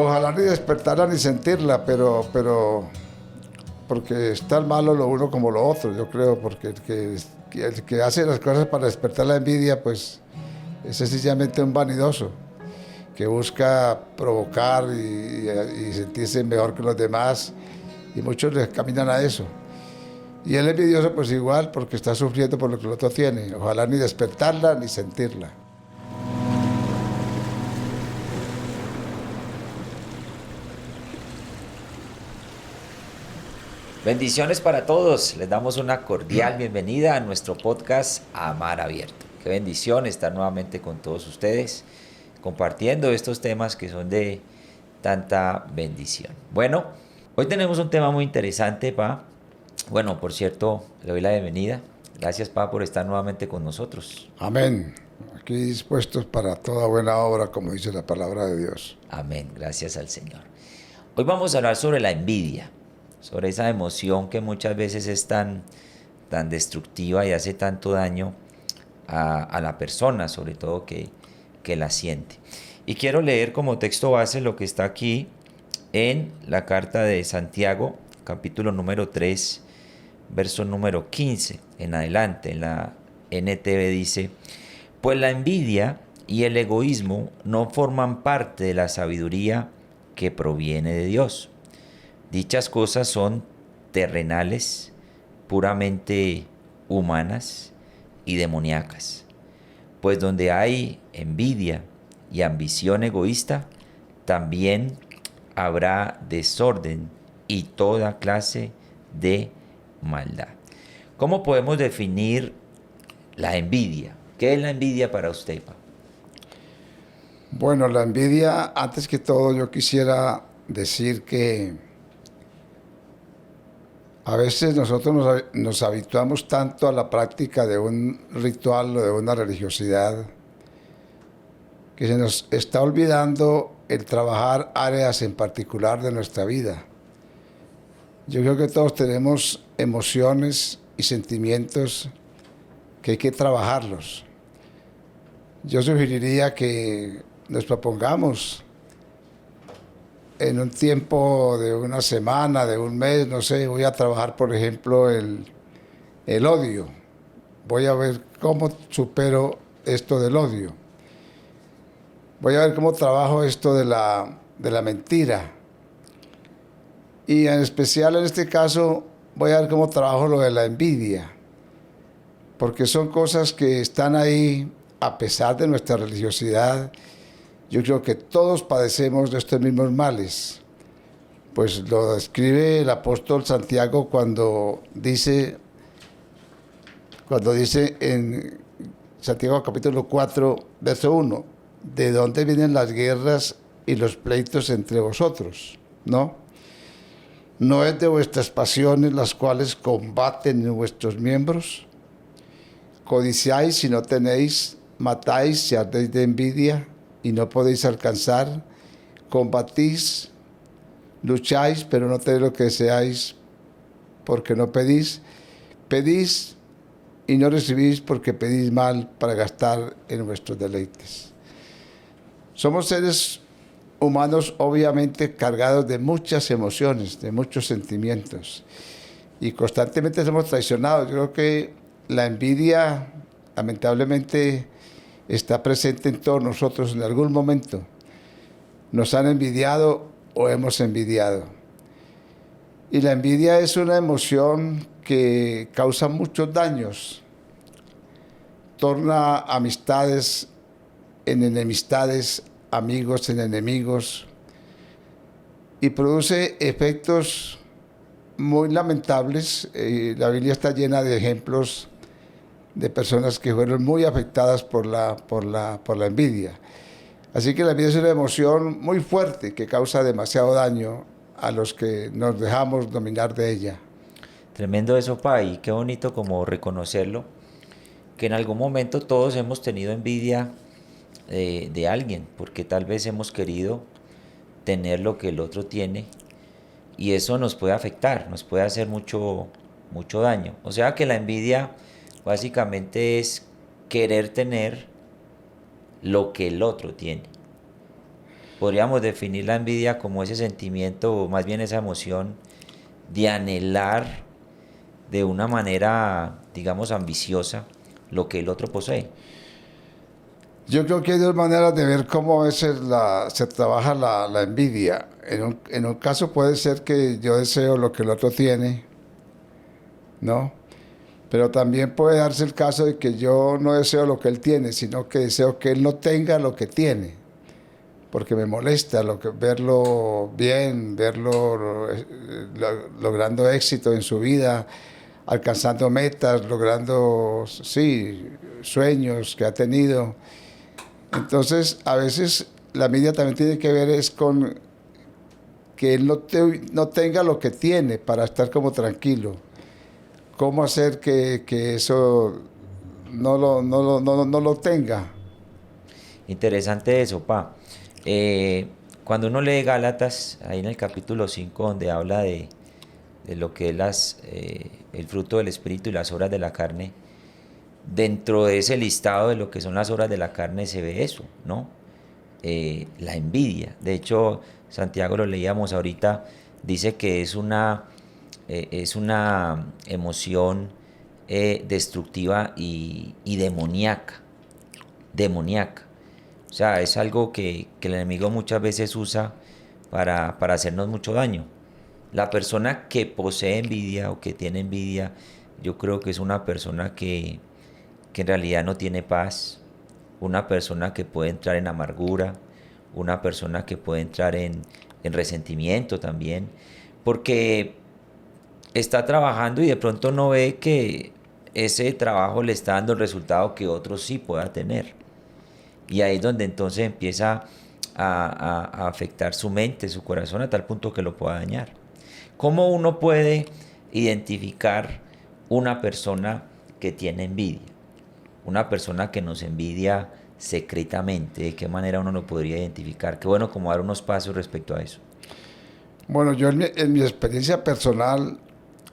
Ojalá ni despertarla ni sentirla, pero porque es tan malo lo uno como lo otro, yo creo, porque el que hace las cosas para despertar la envidia, pues es sencillamente un vanidoso, que busca provocar y sentirse mejor que los demás, y muchos les caminan a eso. Y el envidioso pues igual, porque está sufriendo por lo que el otro tiene. Ojalá ni despertarla ni sentirla. Bendiciones para todos. Les damos una cordial bienvenida a nuestro podcast Amar Abierto. Qué bendición estar nuevamente con todos ustedes compartiendo estos temas que son de tanta bendición. Bueno, hoy tenemos un tema muy interesante, Pa. Bueno, por cierto, le doy la bienvenida. Gracias, Pa, por estar nuevamente con nosotros. Amén. Aquí dispuestos para toda buena obra, como dice la palabra de Dios. Amén. Gracias al Señor. Hoy vamos a hablar sobre la envidia, sobre esa emoción que muchas veces es tan destructiva y hace tanto daño a la persona, sobre todo que la siente. Y quiero leer como texto base lo que está aquí en la carta de Santiago, capítulo número 3, verso número 15, en adelante, en la NTV dice: pues la envidia y el egoísmo no forman parte de la sabiduría que proviene de Dios. Dichas cosas son terrenales, puramente humanas y demoníacas. Pues donde hay envidia y ambición egoísta, también habrá desorden y toda clase de maldad. ¿Cómo podemos definir la envidia? ¿Qué es la envidia para usted, Pa? Bueno, la envidia, antes que todo, yo quisiera decir que a veces nosotros nos habituamos tanto a la práctica de un ritual o de una religiosidad que se nos está olvidando el trabajar áreas en particular de nuestra vida. Yo creo que todos tenemos emociones y sentimientos que hay que trabajarlos. Yo sugeriría que nos propongamos en un tiempo de una semana, de un mes, no sé, voy a trabajar, por ejemplo, el odio. Voy a ver cómo supero esto del odio. Voy a ver cómo trabajo esto de la mentira. Y en especial en este caso voy a ver cómo trabajo lo de la envidia. Porque son cosas que están ahí a pesar de nuestra religiosidad. Yo creo que todos padecemos de estos mismos males. Pues lo describe el apóstol Santiago cuando dice en Santiago capítulo 4, verso 1, ¿de dónde vienen las guerras y los pleitos entre vosotros? ¿No? ¿No es de vuestras pasiones las cuales combaten en vuestros miembros? Codiciáis y no tenéis, matáis y ardéis de envidia y no podéis alcanzar, combatís, lucháis, pero no tenéis lo que deseáis porque no pedís, pedís y no recibís porque pedís mal para gastar en vuestros deleites. Somos seres humanos obviamente cargados de muchas emociones, de muchos sentimientos y constantemente somos traicionados. Yo creo que la envidia lamentablemente está presente en todos nosotros en algún momento. Nos han envidiado o hemos envidiado. Y la envidia es una emoción que causa muchos daños. Torna amistades en enemistades, amigos en enemigos y produce efectos muy lamentables. La Biblia está llena de ejemplos de personas que fueron muy afectadas por la envidia. Así que la envidia es una emoción muy fuerte que causa demasiado daño a los que nos dejamos dominar de ella. Tremendo eso, Pa, y qué bonito como reconocerlo, que en algún momento todos hemos tenido envidia de alguien, porque tal vez hemos querido tener lo que el otro tiene y eso nos puede afectar, nos puede hacer mucho daño. O sea que la envidia básicamente es querer tener lo que el otro tiene. Podríamos definir la envidia como ese sentimiento, o más bien esa emoción de anhelar de una manera, digamos, ambiciosa lo que el otro posee. Yo creo que hay dos maneras de ver cómo a veces se trabaja la envidia. En un caso puede ser que yo deseo lo que el otro tiene, ¿no? Pero también puede darse el caso de que yo no deseo lo que él tiene, sino que deseo que él no tenga lo que tiene, porque me molesta verlo bien, verlo logrando éxito en su vida, alcanzando metas, logrando, sí, sueños que ha tenido. Entonces, a veces la envidia también tiene que ver es con que él no tenga lo que tiene para estar como tranquilo. ¿Cómo hacer que eso no lo tenga? Interesante eso, pa. Cuando uno lee Gálatas, ahí en el capítulo 5 donde habla de lo que es el fruto del Espíritu y las obras de la carne, dentro de ese listado de lo que son las obras de la carne se ve eso, ¿no? La envidia. De hecho, Santiago lo leíamos ahorita, dice que es una emoción destructiva y demoníaca. Demoníaca. O sea, es algo que el enemigo muchas veces usa para hacernos mucho daño. La persona que posee envidia o que tiene envidia, yo creo que es una persona que en realidad no tiene paz, una persona que puede entrar en amargura, una persona que puede entrar en resentimiento también, porque está trabajando y de pronto no ve que ese trabajo le está dando el resultado que otros sí pueda tener. Y ahí es donde entonces empieza a afectar su mente, su corazón, a tal punto que lo pueda dañar. ¿Cómo uno puede identificar una persona que tiene envidia? Una persona que nos envidia secretamente, ¿de qué manera uno lo podría identificar? Qué bueno como dar unos pasos respecto a eso. Bueno, yo en mi experiencia personal,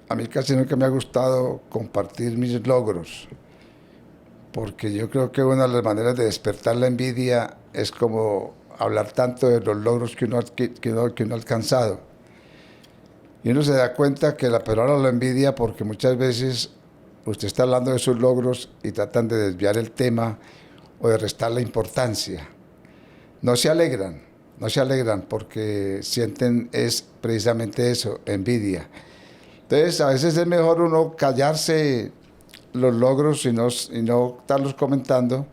a mí casi nunca me ha gustado compartir mis logros, porque yo creo que una de las maneras de despertar la envidia es como hablar tanto de los logros que uno ha alcanzado. Y uno se da cuenta que la persona lo envidia porque muchas veces usted está hablando de sus logros y tratan de desviar el tema o de restarle importancia. No se alegran, no se alegran porque sienten es precisamente eso, envidia. Entonces a veces es mejor uno callarse los logros y no estarlos comentando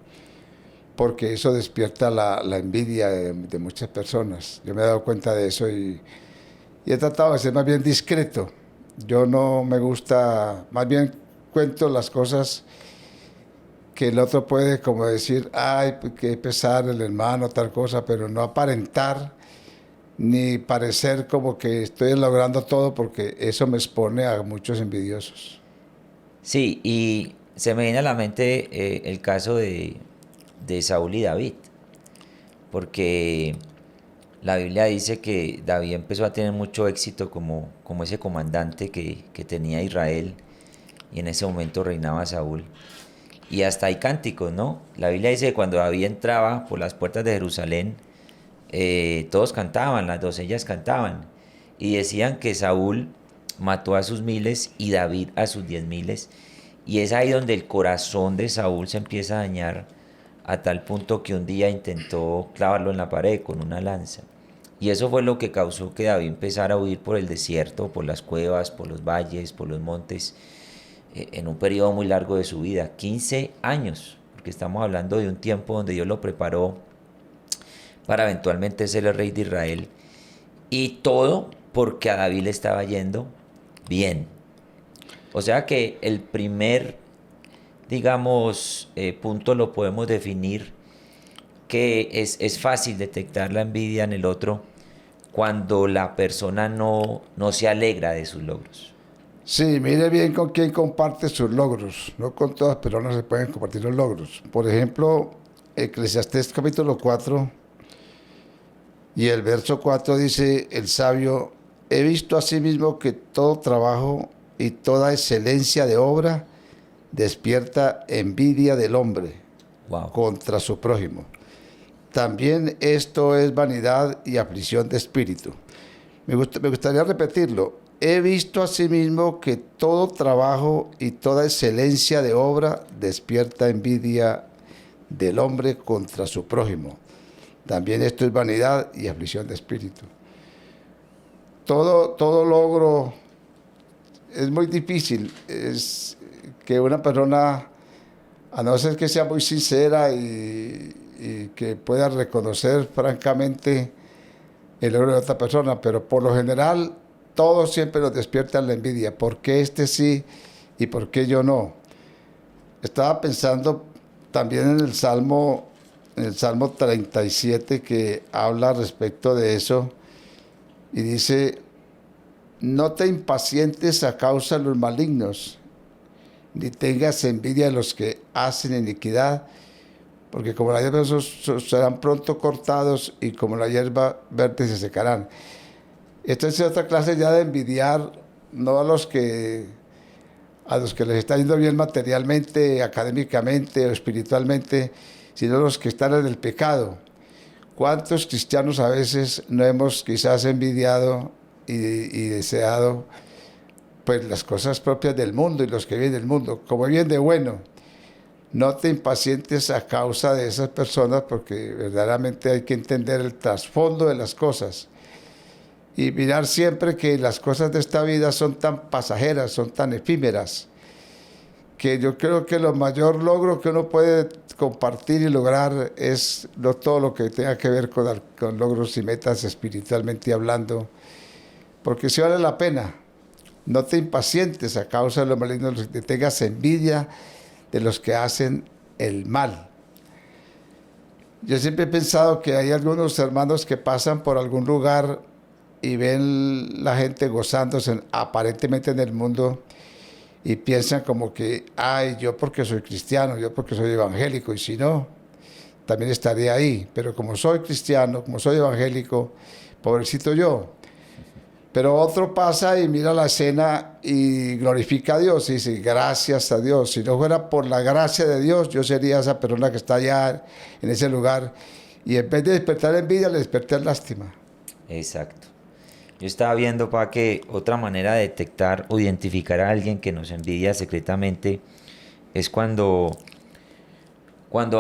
porque eso despierta la envidia de muchas personas. Yo me he dado cuenta de eso y he tratado de ser más bien discreto. Yo no me gusta, más bien cuento las cosas que el otro puede como decir, ay, qué pesar el hermano, tal cosa, pero no aparentar ni parecer como que estoy logrando todo porque eso me expone a muchos envidiosos. Sí, y se me viene a la mente el caso de Saúl y David, porque la Biblia dice que David empezó a tener mucho éxito como ese comandante que tenía Israel, y en ese momento reinaba Saúl. Y hasta hay cánticos, ¿no? La Biblia dice que cuando David entraba por las puertas de Jerusalén, todos cantaban, las doncellas cantaban, y decían que Saúl mató a sus miles y David a sus 10.000. Y es ahí donde el corazón de Saúl se empieza a dañar a tal punto que un día intentó clavarlo en la pared con una lanza. Y eso fue lo que causó que David empezara a huir por el desierto, por las cuevas, por los valles, por los montes, en un periodo muy largo de su vida, 15 años, porque estamos hablando de un tiempo donde Dios lo preparó para eventualmente ser el rey de Israel. Y todo porque a David le estaba yendo bien. O sea que el primer, digamos, punto lo podemos definir que es fácil detectar la envidia en el otro cuando la persona no se alegra de sus logros. Sí, mire bien con quién comparte sus logros. No con todas las personas se pueden compartir los logros. Por ejemplo, Eclesiastés capítulo 4 y el verso 4 dice, el sabio, he visto asimismo que todo trabajo y toda excelencia de obra despierta envidia del hombre Wow. contra su prójimo. también esto es vanidad y aflicción de espíritu. Me gustaría repetirlo. He visto asimismo que todo trabajo y toda excelencia de obra despierta envidia del hombre contra su prójimo. También esto es vanidad y aflicción de espíritu. Todo logro es muy difícil. Es que una persona, a no ser que sea muy sincera y que pueda reconocer francamente el logro de otra persona, pero por lo general todos siempre nos despiertan la envidia. ¿Por qué este sí y por qué yo no? Estaba pensando también en el Salmo 37, que habla respecto de eso y dice: no te impacientes a causa de los malignos, ni tengas envidia de los que hacen iniquidad, porque como la hierba serán pronto cortados y como la hierba verde se secarán. Esta es otra clase ya de envidiar, no a los que les está yendo bien materialmente, académicamente o espiritualmente, sino a los que están en el pecado. ¿Cuántos cristianos a veces no hemos quizás envidiado y deseado pues las cosas propias del mundo y los que viven del mundo, como bien de bueno? No te impacientes a causa de esas personas, porque verdaderamente hay que entender el trasfondo de las cosas y mirar siempre que las cosas de esta vida son tan pasajeras, son tan efímeras, que yo creo que lo mayor logro que uno puede compartir y lograr es todo lo que tenga que ver con logros y metas espiritualmente hablando, porque sí vale la pena. No te impacientes a causa de los malignos, que tengas envidia de los que hacen el mal. Yo siempre he pensado que hay algunos hermanos que pasan por algún lugar y ven la gente gozándose aparentemente en el mundo y piensan como que, ay, yo porque soy cristiano, yo porque soy evangélico, y si no, también estaría ahí. Pero como soy cristiano, como soy evangélico, pobrecito yo. Pero otro pasa y mira la escena y glorifica a Dios y dice: gracias a Dios. Si no fuera por la gracia de Dios, yo sería esa persona que está allá en ese lugar. Y en vez de despertar envidia, le desperté lástima. Exacto. Yo estaba viendo, para que otra manera de detectar o identificar a alguien que nos envidia secretamente es cuando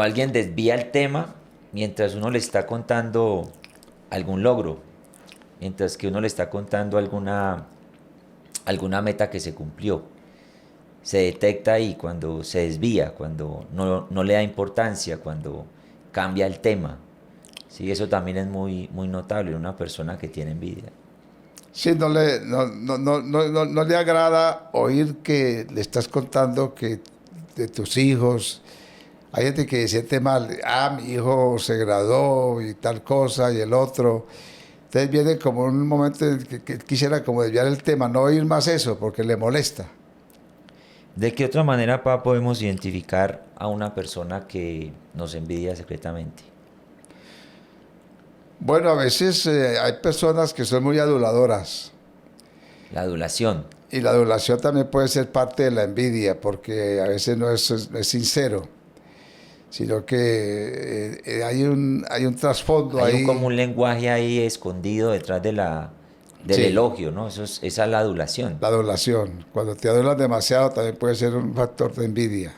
alguien desvía el tema mientras uno le está contando algún logro, mientras que uno le está contando alguna meta que se cumplió. Se detecta ahí cuando se desvía, cuando no le da importancia, cuando cambia el tema. Sí, eso también es muy, muy notable en una persona que tiene envidia. Sí, no le agrada oír que le estás contando que de tus hijos. Hay gente que se siente mal: mi hijo se graduó y tal cosa y el otro. Entonces viene como un momento en que quisiera como desviar el tema, no oír más eso porque le molesta. ¿De qué otra manera, pa, podemos identificar a una persona que nos envidia secretamente? Bueno, a veces hay personas que son muy aduladoras. La adulación. Y la adulación también puede ser parte de la envidia, porque a veces no es sincero, sino que hay un trasfondo Hay ahí. como un lenguaje ahí escondido detrás del Sí, elogio, ¿no? Esa es la adulación. la adulación. Cuando te adulan demasiado también puede ser un factor de envidia.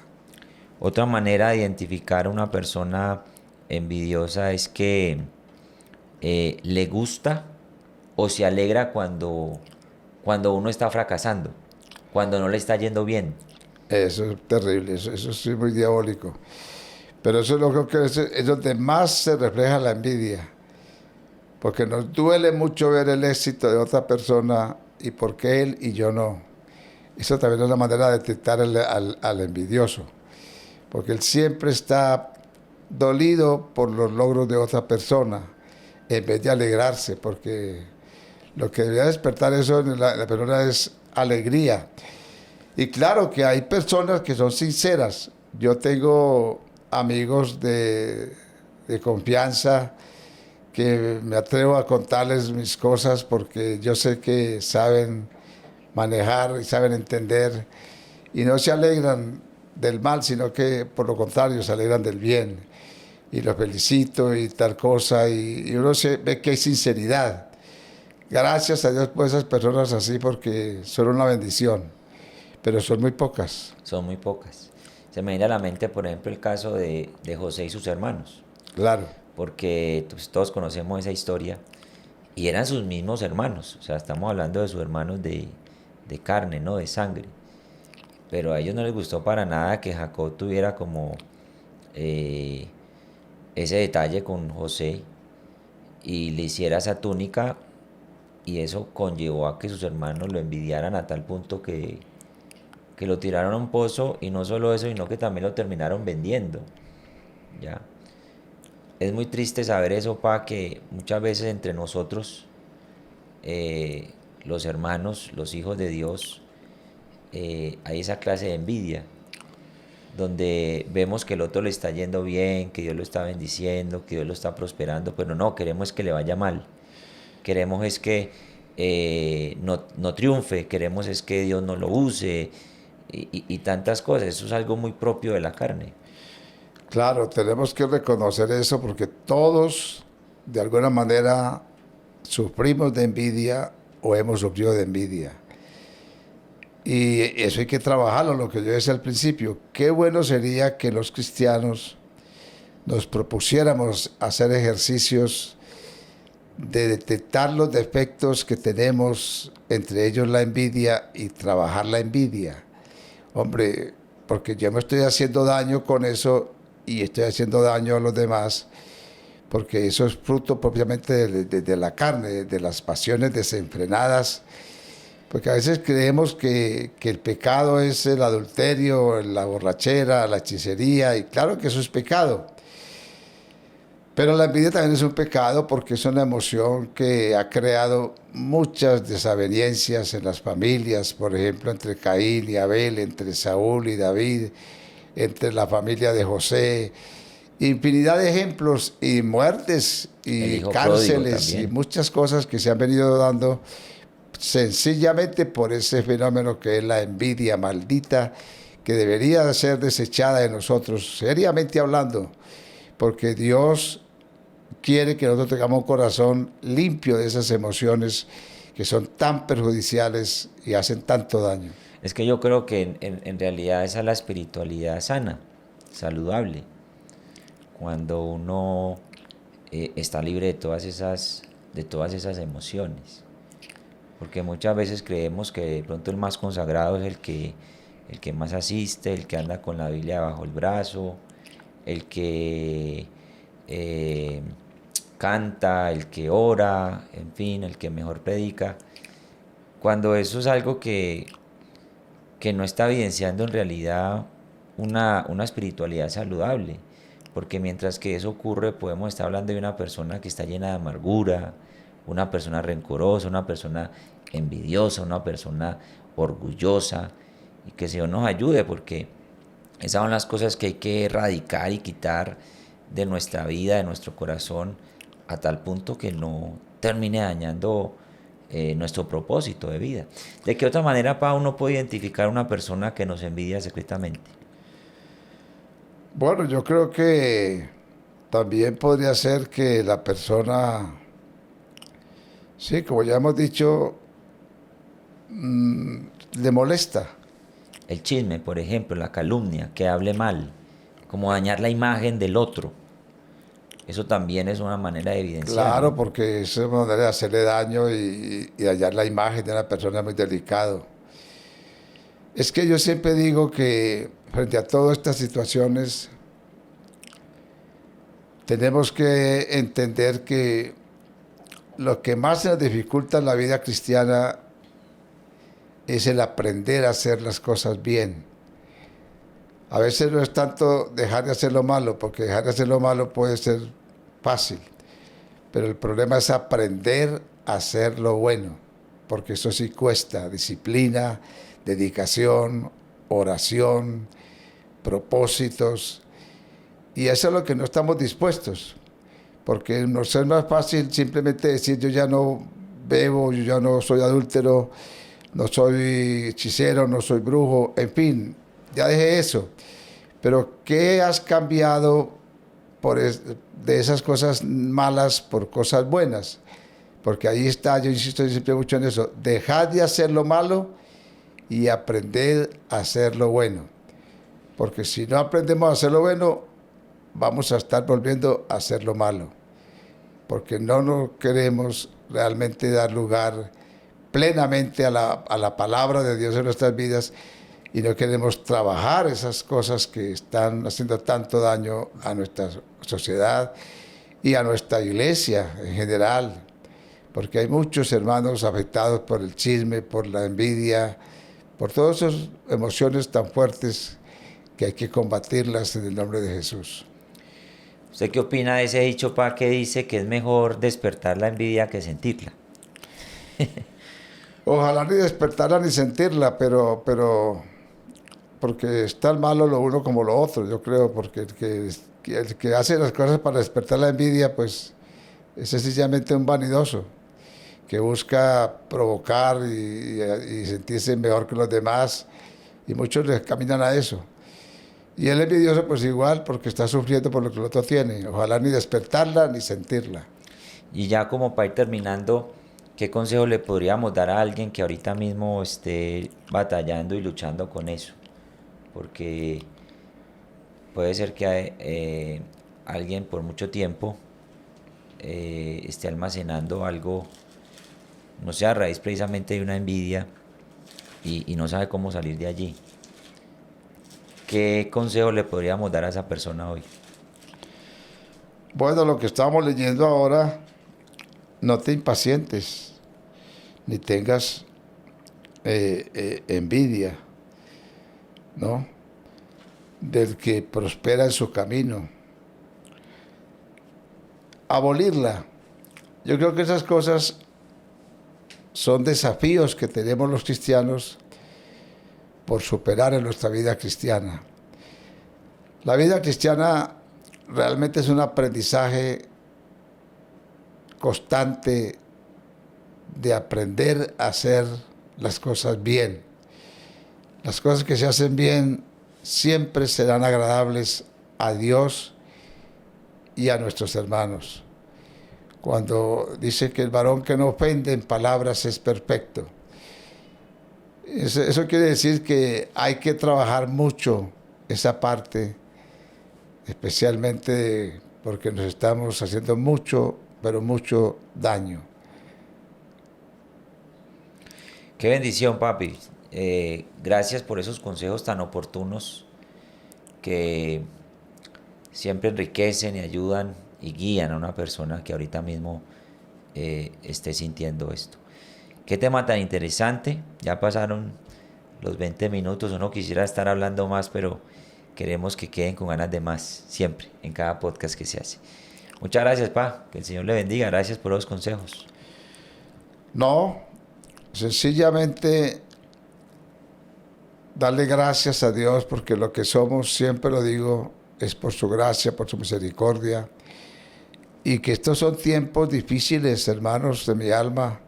Otra manera de identificar a una persona envidiosa es que le gusta o se alegra cuando uno está fracasando, cuando no le está yendo bien. Eso es terrible, eso sí es muy diabólico. Pero eso es lo que es donde más se refleja la envidia. Porque nos duele mucho ver el éxito de otra persona y por qué él y yo no. Eso también es una manera de detectar al envidioso. Porque él siempre está dolido por los logros de otra persona, en vez de alegrarse, porque lo que debería despertar eso en la persona es alegría. Y claro que hay personas que son sinceras. Yo tengo amigos de confianza que me atrevo a contarles mis cosas porque yo sé que saben manejar y saben entender y no se alegran del mal, sino que por lo contrario se alegran del bien. y lo felicito y tal cosa, y uno se ve que hay sinceridad. Gracias a Dios por esas personas así, porque son una bendición, pero son muy pocas. Son muy pocas. Se me viene a la mente, por ejemplo, el caso de José y sus hermanos, Claro, porque pues, todos conocemos esa historia y eran sus mismos hermanos, o sea, estamos hablando de sus hermanos de carne, no de sangre, pero a ellos no les gustó para nada que Jacob tuviera como eh, ese detalle con José y le hiciera esa túnica y eso conllevó a que sus hermanos lo envidiaran a tal punto que lo tiraron a un pozo y no solo eso, sino que también lo terminaron vendiendo, ¿ya? Es muy triste saber eso, pa, que muchas veces entre nosotros, los hermanos, los hijos de Dios, hay esa clase de envidia, donde vemos que el otro le está yendo bien, que Dios lo está bendiciendo, que Dios lo está prosperando, pero no, queremos que le vaya mal. Queremos es que no triunfe, queremos es que Dios no lo use y tantas cosas. Eso es algo muy propio de la carne. claro, tenemos que reconocer eso porque todos, de alguna manera, sufrimos de envidia o hemos sufrido de envidia. Y eso hay que trabajarlo, lo que yo decía al principio. Qué bueno sería que los cristianos nos propusiéramos hacer ejercicios de detectar los defectos que tenemos, entre ellos la envidia, y trabajar la envidia. Hombre, porque yo me estoy haciendo daño con eso y estoy haciendo daño a los demás, porque eso es fruto propiamente de la carne, de las pasiones desenfrenadas. Porque a veces creemos que el pecado es el adulterio, la borrachera, la hechicería, y claro que eso es pecado. Pero la envidia también es un pecado porque es una emoción que ha creado muchas desavenencias en las familias, por ejemplo, entre Caín y Abel, entre Saúl y David, entre la familia de José. Infinidad de ejemplos y muertes El y hijo pródigo cárceles y también. muchas cosas que se han venido dando sencillamente por ese fenómeno que es la envidia maldita, que debería ser desechada de nosotros, seriamente hablando, porque Dios quiere que nosotros tengamos un corazón limpio de esas emociones que son tan perjudiciales y hacen tanto daño. Es que yo creo que en realidad esa es la espiritualidad sana, saludable. Cuando uno está libre de todas esas emociones. Porque muchas veces creemos que de pronto el más consagrado es el que más asiste, el que anda con la Biblia bajo el brazo, el que eh, canta, el que ora, en fin, el que mejor predica. Cuando eso es algo que no está evidenciando en realidad una espiritualidad saludable. Porque mientras que eso ocurre, podemos estar hablando de una persona que está llena de amargura, una persona rencorosa, una persona envidiosa, una persona orgullosa. Y que el Señor nos ayude, porque esas son las cosas que hay que erradicar y quitar de nuestra vida, de nuestro corazón, a tal punto que no termine dañando nuestro propósito de vida. ¿De qué otra manera, pa, uno puede identificar a una persona que nos envidia secretamente? Bueno, yo creo que también podría ser que la persona, sí, como ya hemos dicho, le molesta. El chisme, por ejemplo, la calumnia, que hable mal, como dañar la imagen del otro. Eso también es una manera de Claro, evidenciarlo. porque eso es una manera de hacerle daño y dañar la imagen de una persona muy delicado. Es que yo siempre digo que frente a todas estas situaciones tenemos que entender que lo que más nos dificulta en la vida cristiana es el aprender a hacer las cosas bien. A veces no es tanto dejar de hacer lo malo, porque dejar de hacer lo malo puede ser fácil, pero el problema es aprender a hacer lo bueno, porque eso sí cuesta, disciplina, dedicación, oración, propósitos, y eso es lo que no estamos dispuestos, porque nos es más fácil simplemente decir yo ya no bebo, yo ya no soy adúltero, no soy hechicero, no soy brujo, en fin, ya dejé eso. Pero ¿qué has cambiado de esas cosas malas por cosas buenas. Porque ahí está, yo insisto siempre mucho en eso, dejad de hacer lo malo y aprended a hacer lo bueno. Porque si no aprendemos a hacer lo bueno, vamos a estar volviendo a hacer lo malo. Porque no nos queremos realmente dar lugar plenamente a la palabra de Dios en nuestras vidas y no queremos trabajar esas cosas que están haciendo tanto daño a nuestra sociedad y a nuestra iglesia en general. Porque hay muchos hermanos afectados por el chisme, por la envidia, por todas esas emociones tan fuertes que hay que combatirlas en el nombre de Jesús. ¿Usted qué opina de ese dicho, pa, que dice que es mejor despertar la envidia que sentirla? Ojalá ni despertarla ni sentirla, pero porque es tan malo lo uno como lo otro, yo creo, porque el que hace las cosas para despertar la envidia, pues es sencillamente un vanidoso, que busca provocar y sentirse mejor que los demás, y muchos les caminan a eso. Y el envidioso pues igual, porque está sufriendo por lo que el otro tiene. Ojalá ni despertarla ni sentirla. Y ya como para ir terminando, ¿qué consejo le podríamos dar a alguien que ahorita mismo esté batallando y luchando con eso? Porque puede ser que alguien por mucho tiempo esté almacenando algo, no sé, a raíz precisamente de una envidia y no sabe cómo salir de allí. ¿Qué consejo le podríamos dar a esa persona hoy? Bueno, lo que estamos leyendo ahora, no te impacientes, ni tengas envidia, ¿no? Del que prospera en su camino. Abolirla. Yo creo que esas cosas son desafíos que tenemos los cristianos por superar en nuestra vida cristiana. La vida cristiana realmente es un aprendizaje constante de aprender a hacer las cosas bien. Las cosas que se hacen bien siempre serán agradables a Dios y a nuestros hermanos. Cuando dice que el varón que no ofende en palabras es perfecto. Eso quiere decir que hay que trabajar mucho esa parte, especialmente porque nos estamos haciendo mucho, pero mucho daño. Qué bendición, papi. Gracias por esos consejos tan oportunos que siempre enriquecen y ayudan y guían a una persona que ahorita mismo esté sintiendo esto. Qué tema tan interesante. Ya pasaron los 20 minutos. Uno quisiera estar hablando más, pero queremos que queden con ganas de más, siempre, en cada podcast que se hace. Muchas gracias, pa. Que el Señor le bendiga. Gracias por los consejos. No, sencillamente darle gracias a Dios porque lo que somos, siempre lo digo, es por su gracia, por su misericordia. Y que estos son tiempos difíciles, hermanos de mi alma.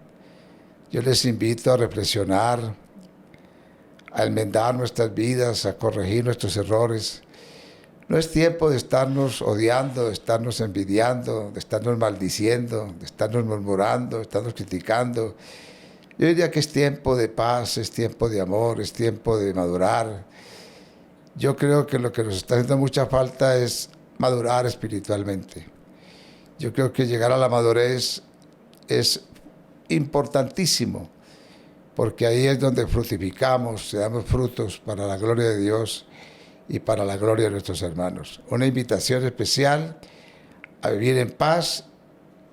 Yo les invito a reflexionar, a enmendar nuestras vidas, a corregir nuestros errores. No es tiempo de estarnos odiando, de estarnos envidiando, de estarnos maldiciendo, de estarnos murmurando, de estarnos criticando. Yo diría que es tiempo de paz, es tiempo de amor, es tiempo de madurar. Yo creo que lo que nos está haciendo mucha falta es madurar espiritualmente. Yo creo que llegar a la madurez es importantísimo, porque ahí es donde fructificamos, damos frutos para la gloria de Dios y para la gloria de nuestros hermanos. Una invitación especial a vivir en paz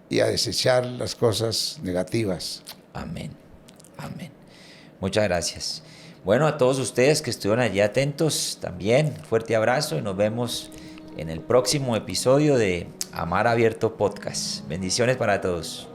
y a desechar las cosas negativas. Amén. Amén. Muchas gracias. Bueno, a todos ustedes que estuvieron allí atentos, también fuerte abrazo y nos vemos en el próximo episodio de Amar Abierto Podcast. Bendiciones para todos.